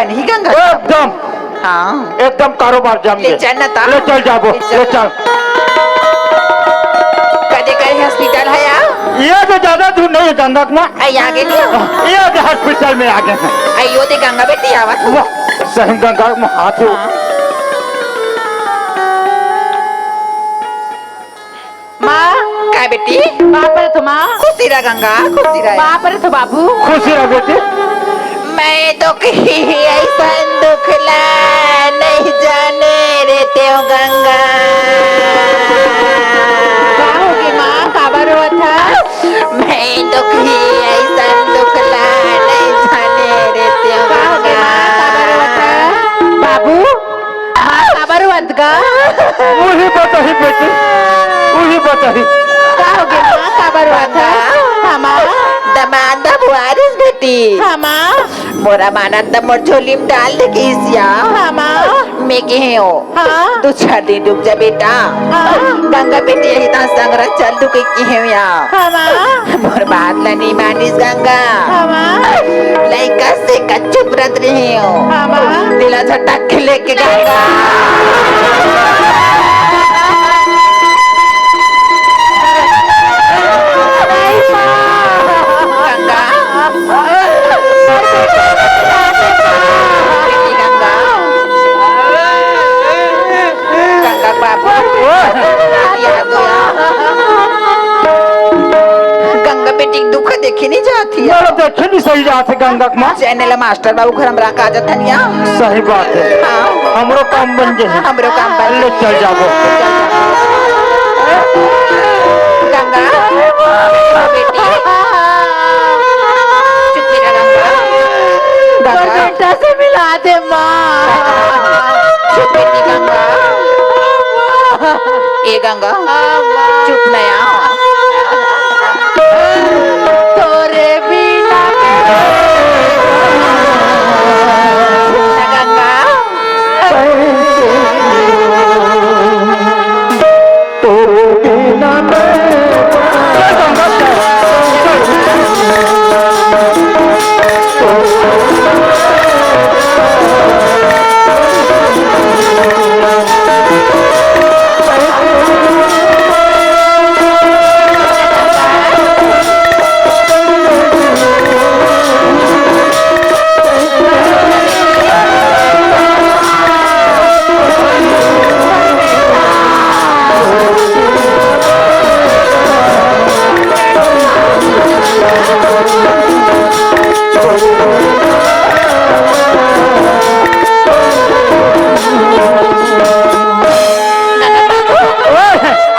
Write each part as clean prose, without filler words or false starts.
बनी गंगा एकदम। हाँ एकदम कारोबार जम ले चल ना ता। ले चल जाबो ले चल। कदे करे हॉस्पिटल है यार ये तो ज्यादा दूर नहीं है गंगा में। आई आगे नहीं ये तो हॉस्पिटल में आगे है। आइयो ते गंगा बेटी आवत वाह सही गंगा में हाथ माँ क्या बेटी वहाँ पर तो माँ खुशी रहा गंगा खुशी रहा वहाँ पर तो बाबू खुशी रह बेटी। मैं तो कहीं ऐसा दुखला नहीं जाने रहते हो गंगा क्या होगी माँ काबर हुआ था मैं तो कहीं ऐसा दुखला नहीं जाने रहते हो क्या होगी माँ काबर हुआ था बाबू माँ काबर हुआ था वही बताही बेटी वही बताही। क्या होगी माँ काबर हुआ था हमा दमादा बुआरिस बेटी हमा मोरा माना तब मोर झोली में डाल दे किसिया हमा मैं कहे हो हाँ तू 6 दिन रुक जा बेटा हाँ गंगा बेटी यही ता संगरा चल तू कहे हो या हमा मोर बात ला नहीं मानिस गंगा हमा लइका से चुप रत रही हो हमा दिला झटक के लेके गंगा बेटी गंगा गंगा बाबू याद हो गंगा बेटी दुख देखी नहीं जाती है मेरा देखे नहीं सही जाते गंगा में। चैनल मास्टर बाबू घर हमरा का आजत हनिया सही बात है हाँ हमरो काम बन जाए हमरो काम बन ले चल जाबो। गंगा बेटी चुप रह गंगा गंगा बेटा से मिला दे माँ चुप बेटी गंगा ए गंगा चुप नया तोरे बिना गंगा तोरे बिना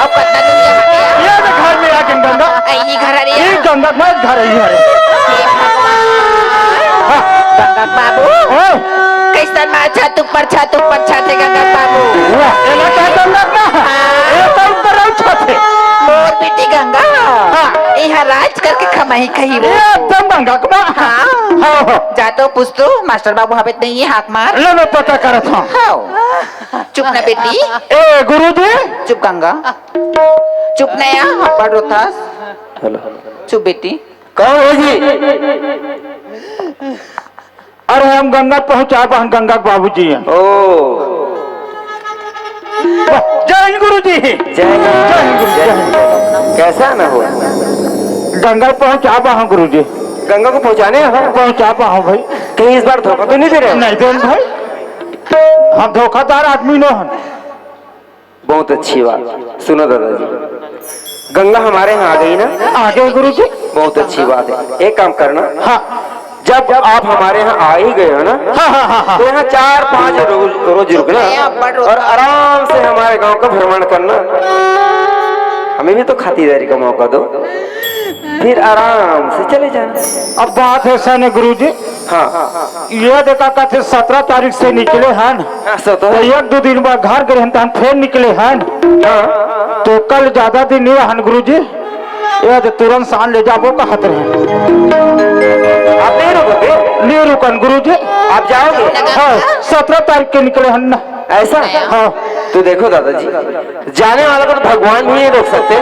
अब कितना दुनिया में गया ये तो घर में आके गंगा आई घर अरे ये गंगा में घर ही है। गंगा बाबू कैसन माँ छत ऊपर छत है गंगा बाबू वाह एला का गंगा में ये तो ऊपर छत है। मोर बेटी गंगा यहाँ राज करके खमाही कही वो एकदम गंगा में। हाँ हाँ जातो पूछतो मास्टर बाबू हवे नहीं है हाथ मार ले मैं पता करत हूँ। हाँ चुप ना बेटी ए गुरुजी चुप गंगा चुप नया हम पढ़ रो था चुप बेटी कौन है जी? अरे हम गंगा पहुंचा हम गंगा के बाबूजी हैं। ओ जय हिंद गुरुजी। जय हिंद। कैसा ना हो गंगा पहुंचा हम गुरुजी गंगा को पहुंचाने हैं पहुंचा भाई। कहीं इस बार धोखा तो नहीं दे रहे? नहीं देन भाई हम धोखादार आदमी न हन। बहुत अच्छी बात। सुनो दादाजी गंगा हमारे यहाँ आ गई ना? आगे गुरुजी। बहुत अच्छी बात है। एक काम करना हाँ जब आप हमारे यहाँ आ ही गए हो ना हाँ हाँ हाँ हाँ तो यहाँ 4-5 रोज रुकना और आराम से हमारे गांव का भ्रमण करना। हमें भी तो खातिरदारी का मौका दो फिर आराम से चले जाना। अब बात है सने गुरुजी। हाँ ये देखा कहते 17 तारीख से निकले हैं ऐसा तो तो है। 1-2 दिन बाद घर गए हम फिर निकले हैं हाँ तो कल ज्यादा दिन नहीं रहन गुरुजी। ये तो तुरंत शान ले जाबो कहत रहे। आप नहीं रुकोगे? नहीं रुकन गुरुजी। आप जाओगे? हाँ 17 तारीख के निकले हैं ना। ऐसा? हाँ तो देखो दादाजी जाने वाला को तो भगवान भी नहीं रोक सकते।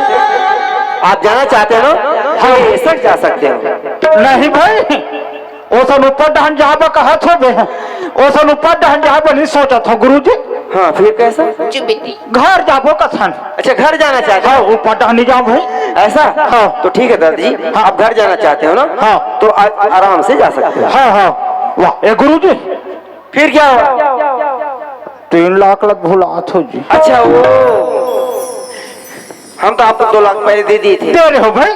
आप जाना चाहते हो ना? हाँ बेशक जा सकते हो। नहीं भाई ओसन ऊपर डहन जाब कहा थो बे ओसन ऊपर डहन जाब नहीं सोचा था गुरुजी। हाँ फिर कैसा? चुप बेटी। घर जाबो कथन। अच्छा घर जाना चाहते हाँ हो? ऊपर डहन जाओ भाई। ऐसा? हाँ। तो ठीक है दादाजी, हाँ। आप घर जाना चाहते हो ना? हाँ। तो आराम से जा सकते हो। हाँ हाँ वाह ए गुरुजी फिर क्या हुआ? 3 लाख लग भुला थो जी। अच्छा वो हम तो आपको 2 लाख पहले दे दिए थे दे रहे हो भाई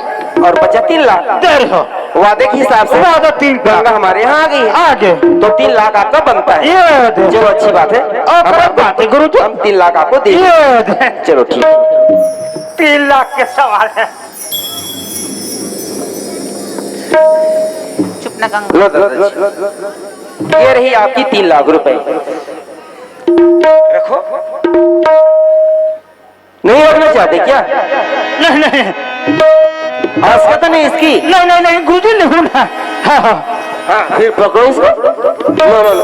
और बचा 3 लाख। दे रहे हो वादे के हिसाब से वादा 3 गंगा हमारे यहाँ आ गई है, आगे तो 3 लाख आपका बनता है। ये दे चलो अच्छी बात है, और बात है गुरुजी हम 3 लाख आपको दे देंगे। ये दे चलो ठीक है। 3 लाख के सवाल है। चुप ना गंगा। लो दादाजी, ये रही आपकी 3 लाख रुपए। रखो। नहीं रखना चाहते क्या? नहीं नहीं आस्था तो नहीं इसकी? नहीं नहीं नहीं गुरुजी नहीं हूँ ना। हाँ हाँ हाँ फिर पकड़ो इसको। लो लो लो।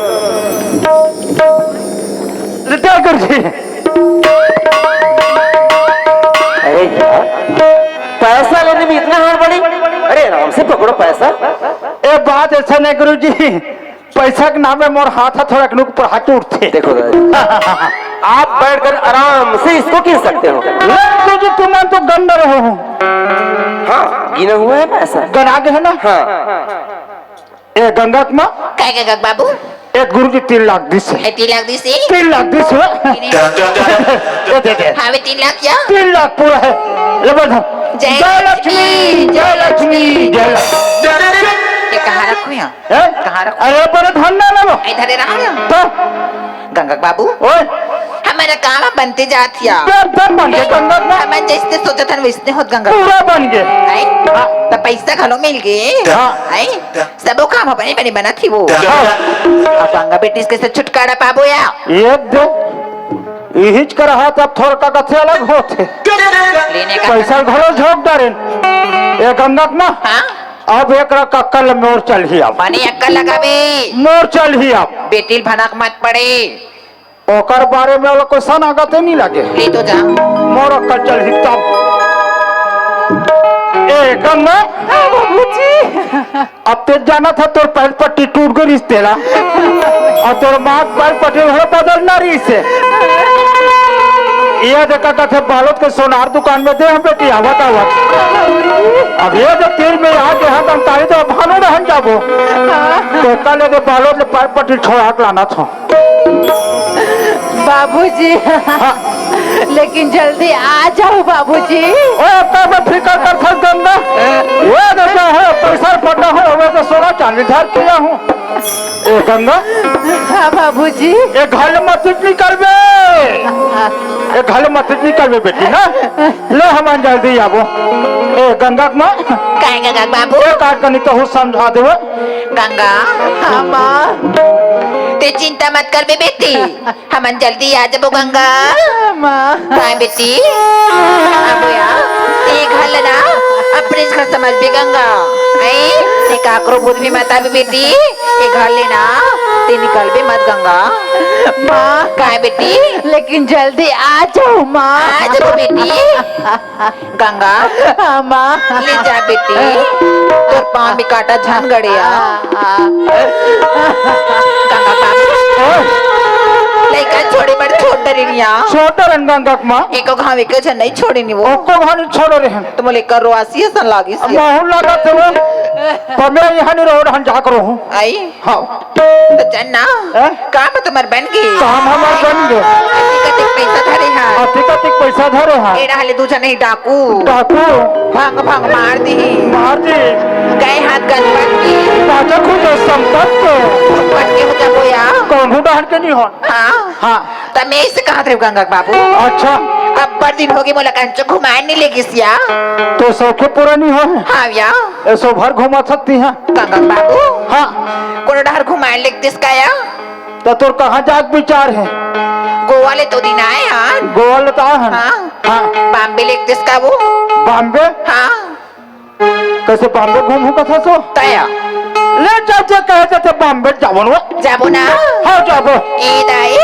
क्या गुरुजी अरे यार पैसा लेने में इतना हड़बड़ी? अरे आराम से पकड़ो पैसा। ए बात ऐसा नहीं गुरुजी पैसा के नाम में मोर हाथ थोड़ा ऊपर हाथ उठते। देखो दादा आप बैठकर आराम से इसको गिन सकते हो। गुरुजी तुम तो गंदा रहे हो। हाँ गिना हुआ है पैसा। गना के है ना। हाँ ए गंगा माँ काय काय गग बाबू एक गुरुजी 3 लाख दिस है। 3 लाख दिसे 3 लाख दिस है। ये दे दे हाँ वे 3 लाख क्या 3 लाख पूरा है। ले बढ़ जय लक्ष्मी जय लक्ष्मी जय लक्ष्मी। ये कहाँ रखो यहाँ हैं? कहाँ रखो अरे पर धन ना लो इधर रहा तो गंगा बाबू ओए हमारा काम बनते जातिया एकदम बन गए गंगा माँ हमें जैसे सोचा था वैसे होत गंगा पूरा बन गए। आई तो पैसा घलो मिल गए हाँ। आई सबो काम अपने बने बना थी वो हाँ। अब गंगा बेटी इसके से छुटकारा पाबो या ये दे इहिच कर हाथ अब थोड़ा का कथे अलग होते लेने का पैसा घरो झोंक डारे ये गंगा माँ हाँ अब एक कल मोर चल ही अब बनी अक्कल लगावे मोर चल ही अब बेटी भनक मत पड़े ओकर बारे में वाला कोई सन आगत नहीं लगे ले तो जा मोर अक्कल चल ही तब ए गंगा अब ते जाना था तोर पैर पट्टी टूट गई रिश्ते ला और तोर माँ पैर पट्टी बदल ना रही से ये देखा कहते बालोद के सोनार दुकान में दे हम बेटी आवत आवत अब ये जो तीर में यहाँ के हाथ हम तारी तो भानो रहन जाबो तो कल ये बालोद ले पैर पट्टी छोड़ा के लाना था बाबूजी लेकिन जल्दी आ जाओ बाबूजी। ओए कब फिकर कर फंस गंगा ये देखा है पैसा पटा हो मैं तो सोना चांदी धर किया हूँ ए गंगा हाँ बाबूजी ये घर मत निकल बे ये घर मत निकल बे बेटी ना ले हम जल्दी आबो ए गंगा माँ काय गंगा बाबू एक आठ कनी तो समझा देव गंगा हाँ माँ ते चिंता मत कर बे बेटी हम जल्दी आ जाबो गंगा माँ काय बेटी अब या ते घर ना अपने घर समझ बे गंगा आई ते काकरो बुद्ध भी मत आबे बेटी ये घर लेना ते निकल बे मत गंगा माँ काय बेटी लेकिन जल्दी आ जाओ माँ। आ जाबो बेटी गंगा हाँ माँ ले जा बेटी तोर पाँव में काटा झन गड़िया गंगा बाबू लइका छोड़े बड़ छोड़ डरिया छोटा रन गंगा माँ एको घाव एको झन नहीं छोड़ी नी वो ओको भानी छोड़ो रे तुम लेकर रोआसी सन लागी सी माहौल लगा थे वो पर मैं यहाँ नहीं रोड हम जा करो हूँ आई हाँ तो चन्ना हैं? काम तुम्हार बन गई काम हमार बन गए कति पैसा धरे हां अधिक पैसा धरे हैं एड़ा हाले दूजा नहीं डाकू डाकू भांग भांग मार दी मार दी गए हाथ गन की ताजा खुद संपत्त पट के हो जाबो या कौन हूँ डाल के नहीं हो हाँ हाँ त मैं इसे कहा थे गंगा बाबू अच्छा अब बड़ दिन होगी मोला कंचो घुमाए नहीं लेगी सिया तो सौखे पूरा नहीं हो हाँ या ऐसो भर घुमा सकती है गंगा बाबू हाँ कोनो डहर घुमाए लेग दिसका या तो तोर कहाँ जाग विचार है गोवा ले तो दिन आए हाँ गोवा लेता है हाँ हाँ बॉम्बे लेग दिसका वो बॉम्बे हाँ कैसे बॉम्बे घूमू कथा सो तया ले चाचे कहते थे बॉम्बे जाबो ना जाबो ना हाँ जाबो ए दाई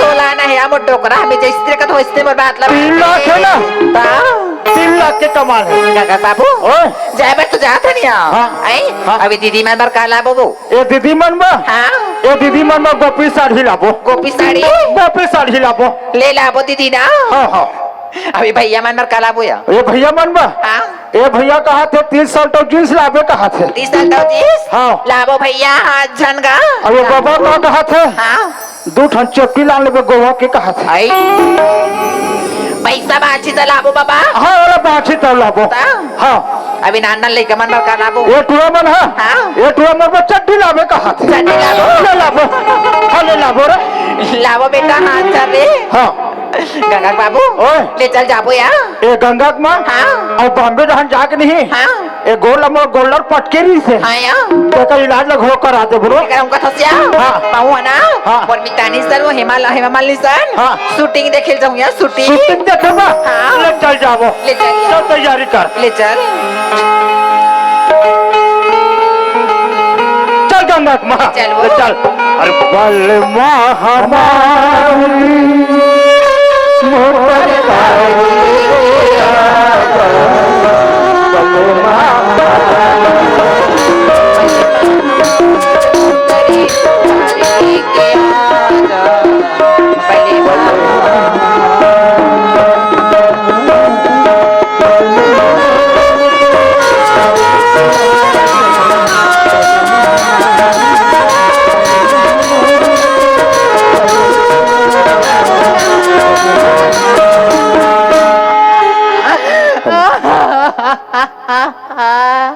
सोला ना है मोर डोकरा हमें जैसे का तो इससे मोर बात ला 3 लाख है ना ता 3 लाख के कमाल है। गंगा बाबू ओए जाए बर तो जात नहीं हाँ। आई हाँ। अभी दीदी मन बर काला बाबू ए दीदी मन में हाँ ए दीदी मन में गोपी साड़ी लाबो। गोपी साड़ी गोपी साड़ी लाबो। ले लाबो दीदी ना हाँ हाँ। अभी भैया मन बर काला बोया ए भैया मन में हाँ ए भैया कहा थे 30 साल तो जींस लाबे कहा थे। 30 साल तो जीस हाँ। लाबो भैया हाथ झनगा और ये बाबा का कहा थे हाँ 2 ठन चप्पी लान लेबे गोवा के कहा थे। आई पैसा बाची तो लाबो बाबा हाँ वाला बाछी तो लाबो। हाँ। हाँ अभी नाना लेके मन बर काला बो ये टुआ मन है हाँ। ये टुआ मन में चट्टी लाबे कहा थे। चट्टी लाबो। ले लाबो। हाँ ले लाबो रे। लाबो बेटा हाथ झन रे हाँ गंगा बाबू ओए ले चल जाबो या ए गंगा मां हाँ। और बॉम्बे रहन जाके नहीं हाँ ए गोल्डर पटकेरी से हाँ या तो का इलाज लग हो करा दे ब्रो। अगर हमका थसिया हाँ। पाऊ है ना हाँ। और मितानी सर वो हेमामालिनी सर हाँ। शूटिंग देखे जाऊँ या शूटिंग शूटिंग देखबा हाँ। ले चल जाबो। ले चल सब तैयारी कर। ले चल चल गंगा मां चल वो। ले चल। अरे बल मां हमारी मोटर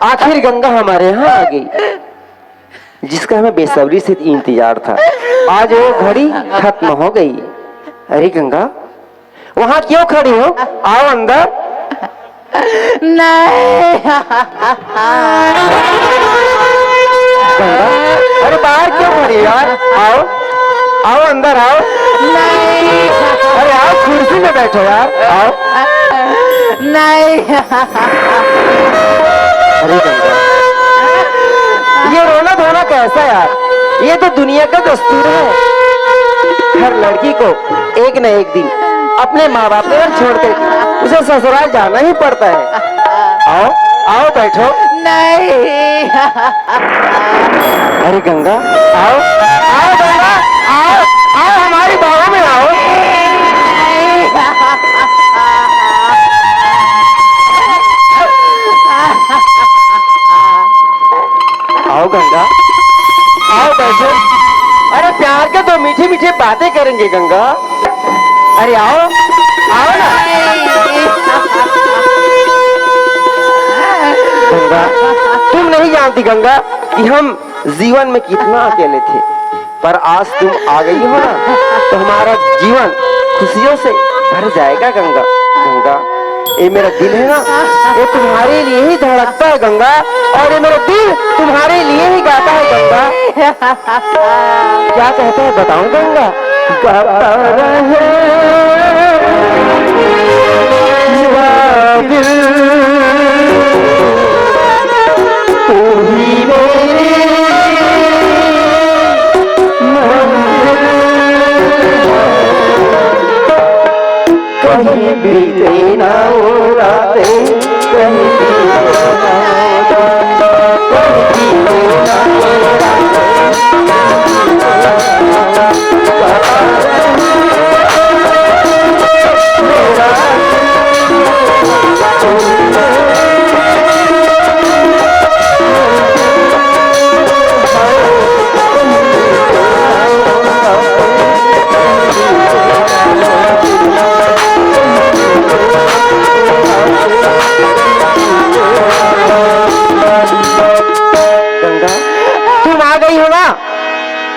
आखिर गंगा हमारे यहाँ आ गई जिसका हमें बेसब्री से इंतजार था। आज वो घड़ी खत्म हो गई। अरे गंगा वहाँ क्यों खड़ी हो? आओ अंदर। नहीं गंगा अरे बाहर क्यों खड़ी हो यार? आओ आओ अंदर आओ। नहीं अरे आओ कुर्सी में बैठो यार। आओ। नहीं अरे गंगा ये रोना धोना कैसा यार? ये तो दुनिया का दस्तूर है। हर लड़की को एक न एक दिन अपने माँ बाप को छोड़ कर उसे ससुराल जाना ही पड़ता है। आओ आओ बैठो। नहीं अरे गंगा आओ आओ गंगा आओ आओ हमारी बाहों में आओ। आओ गंगा आओ बैठो। अरे प्यार के तो मीठी मीठी बातें करेंगे गंगा। अरे आओ आओ ना। गंगा तुम नहीं जानती गंगा कि हम जीवन में कितना अकेले थे, पर आज तुम आ गई हो ना तो हमारा जीवन खुशियों से भर जाएगा गंगा। गंगा ये मेरा दिल है ना ये तुम्हारे लिए ही धड़कता है गंगा, और ये मेरा दिल तुम्हारे लिए ही गाता है गंगा। क्या कहता है बताऊं गंगा? गाता रहे मेरा दिल तू ही मेरी कहीं बीते ना वो रातें, कहीं बीते ना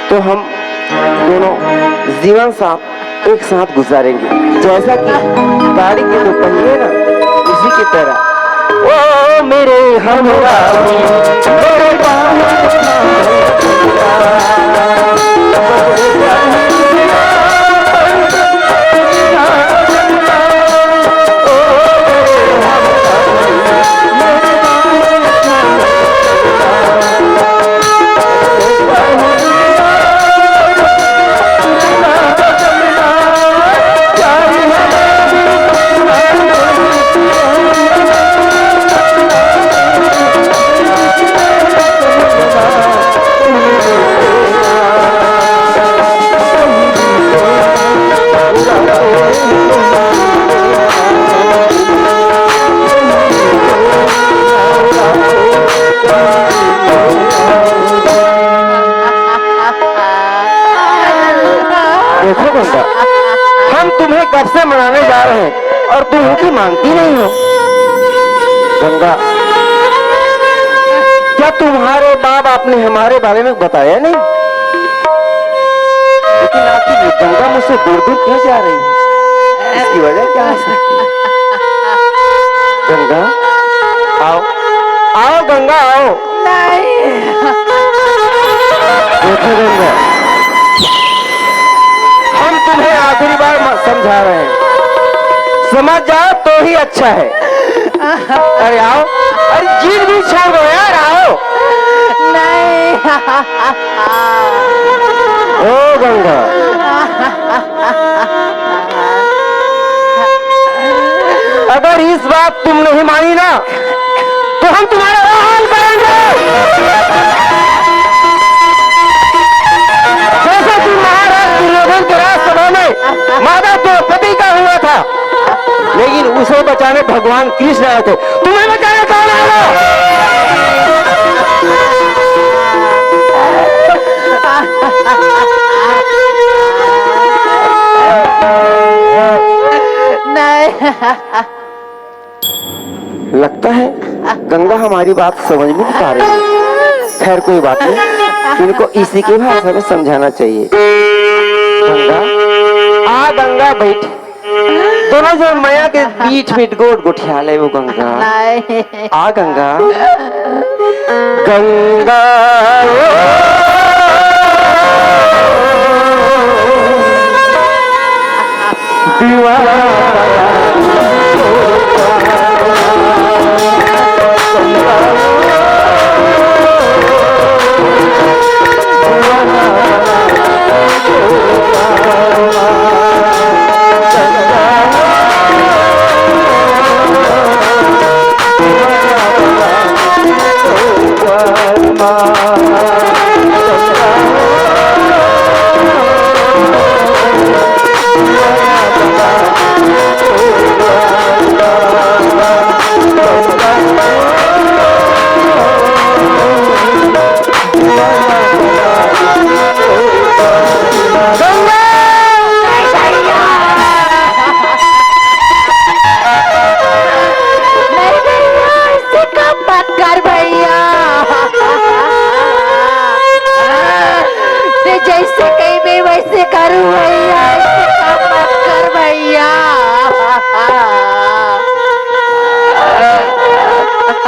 तो हम दोनों जीवन साथ एक साथ गुजारेंगे, जैसा कि गाड़ी के दो पहिए ना उसी की तरह। ओ मेरे हमरा मेरे गंगा, हम तुम्हें कब से मनाने जा रहे हैं और तुम उनकी मानती नहीं हो। गंगा, क्या तुम्हारे बाप आपने हमारे बारे में बताया नहीं? लेकिन आखिर ये गंगा मुझसे दूर दूर क्यों जा रही है? इसकी वजह क्या हो सकती है? गंगा, आओ आओ गंगा आओ। देखो गंगा, हम तुम्हें आखिरी बार समझा रहे हैं, समझ जाओ तो ही अच्छा है। अरे आओ, अरे जीत भी छोड़ दो यार, आओ। ओ गंगा, अगर इस बात तुम नहीं मानी ना तो हम तुम्हारा हाल करेंगे। जैसा कि महाराज दुर्योधन के राजसभा में माता द्रौपदी का हुआ था, लेकिन उसे बचाने भगवान कृष्ण आए थे, तुम्हें बचाने कौन आया? लगता है गंगा हमारी बात समझ में नहीं पा रही है। खैर कोई बात नहीं, इनको इसी के भाषा में समझाना चाहिए। गंगा, आ गंगा बैठ, दोनों जो माया के बीच में गोट गोठिया ले वो गंगा। आ गंगा, गंगा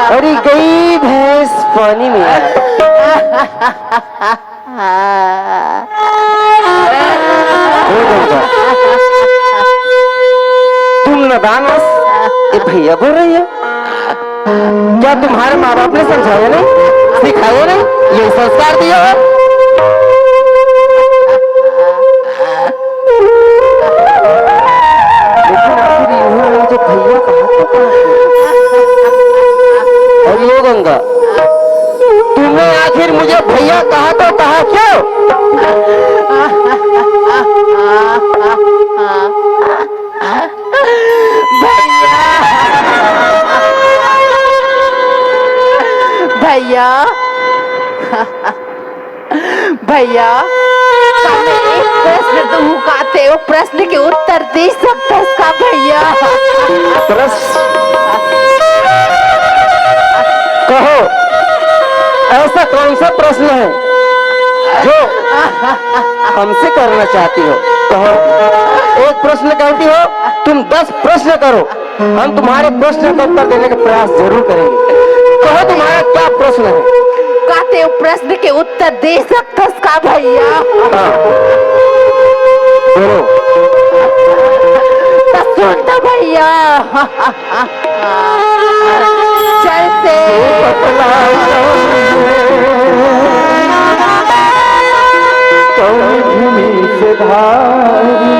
अरे गई भैंस पानी में। तुम नादान ये भैया बोल रही है? क्या तुम्हारे माँ बाप ने समझाया नहीं, सिखाया नहीं, ये संस्कार दिया है? लेकिन आखिर इन्होंने मुझे भैया कहा तो और ये गंगा, तुमने आखिर मुझे भैया कहा तो कहा क्यों? भैया भैया, एक प्रश्न तुम कहते हो, प्रश्न के उत्तर दे सकता इसका भैया? प्रश्न कहो, ऐसा कौन सा प्रश्न है जो हमसे करना चाहती हो? कहो, एक प्रश्न कहती हो, तुम 10 प्रश्न करो, हम तुम्हारे प्रश्न का उत्तर देने का प्रयास जरूर करेंगे। कहो तुम्हारा क्या प्रश्न है? कहते हो प्रश्न के उत्तर दे सकता इसका भैया? हाँ, बोलो। तो सुन दो भैया, चलते भूमि से धारी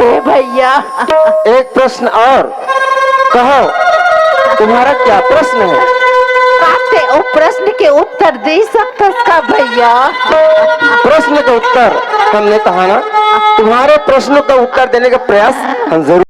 ए भैया एक प्रश्न और, कहो तुम्हारा क्या प्रश्न है? काते ओ प्रश्न के उत्तर दे सकतस का भैया? प्रश्न का उत्तर हमने कहा ना, तुम्हारे प्रश्नों का उत्तर देने का प्रयास हम जरूर